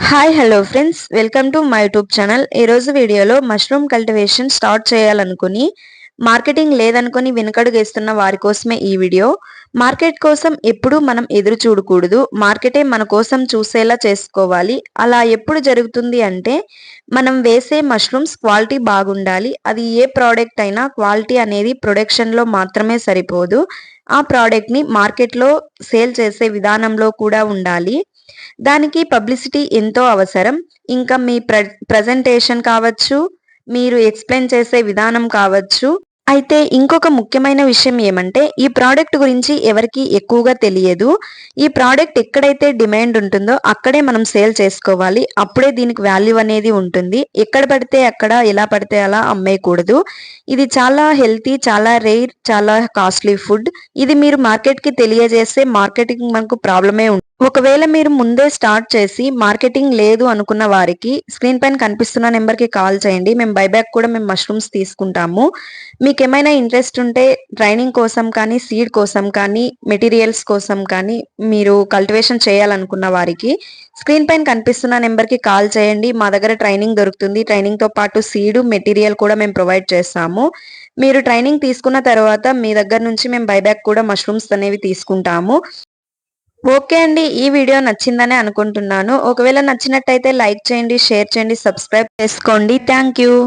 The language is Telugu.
Hi hello friends, welcome to my YouTube channel. ఈరోజు వీడియోలో మష్రూమ్ కల్టివేషన్ స్టార్ట్ చేయాలనుకుని మార్కెటింగ్ లేదనుకుని వెనుకడుగేస్తున్న వారి కోసమే ఈ వీడియో. మార్కెట్ కోసం ఎప్పుడూ మనం ఎదురు చూడకూడదు, మార్కెటే మన కోసం చూసేలా చేసుకోవాలి. అలా ఎప్పుడు జరుగుతుంది అంటే మనం వేసే మష్రూమ్స్ క్వాలిటీ బాగుండాలి. అది ఏ ప్రోడక్ట్ అయినా క్వాలిటీ అనేది ప్రొడక్షన్లో మాత్రమే సరిపోదు, ఆ ప్రోడక్ట్ని మార్కెట్లో సేల్ చేసే విధానంలో కూడా ఉండాలి. దానికి పబ్లిసిటీ ఎంతో అవసరం. ఇంకా మీ ప్రజెంటేషన్ కావచ్చు, మీరు ఎక్స్‌ప్లెయిన్ చేసే విధానం కావచ్చు. అయితే ఇంకొక ముఖ్యమైన విషయం ఏమంటే, ఈ ప్రోడక్ట్ గురించి ఎవరికీ ఎక్కువగా తెలియదు. ఈ ప్రోడక్ట్ ఎక్కడైతే డిమాండ్ ఉంటుందో అక్కడే మనం సేల్ చేసుకోవాలి. అప్పుడే దీనికి వాల్యూ అనేది ఉంటుంది. ఎక్కడ పడితే అక్కడ, ఎలా పడితే అలా అమ్మేయకూడదు. ఇది చాలా హెల్తీ, చాలా రేర్, చాలా కాస్ట్‌లీ ఫుడ్. ఇది మీరు మార్కెట్‌కి తెలియజేస్తే మార్కెటింగ్ మనకు ప్రాబ్లమే ఒకవేళ మీరు ముందే స్టార్ట్ చేసి మార్కెటింగ్ లేదు అనుకున్న వారికి స్క్రీన్ పైన కనిపిస్తున్న నెంబర్‌కి కాల్ చేయండి. మేము బైబ్యాక్ కూడా మష్రూమ్స్ తీసుకుంటాము. మీకేమైనా ఇంట్రెస్ట్ ఉంటే ట్రైనింగ్ కోసం కానీ, సీడ్ కోసం కానీ, మెటీరియల్స్ కోసం కానీ, మీరు కల్టివేషన్ చేయాలనుకున్న వారికి స్క్రీన్ పైన కనిపిస్తున్న నెంబర్‌కి కాల్ చేయండి. మా దగ్గర ట్రైనింగ్ దొరుకుతుంది. ట్రైనింగ్‌తో పాటు సీడ్, మెటీరియల్ కూడా మేము ప్రొవైడ్ చేస్తాము. మీరు ట్రైనింగ్ తీసుకున్న తర్వాత మీ దగ్గర నుంచి మేము బైబ్యాక్ కూడా మష్రూమ్స్ అనేవి తీసుకుంటాము. ఓకే అండి. ఈ వీడియో నచ్చిందనే అనుకుంటున్నాను. ఒకవేళ నచ్చినట్టయితే లైక్ చేయండి, షేర్ చేయండి, సబ్స్క్రైబ్ చేసుకోండి. Thank you.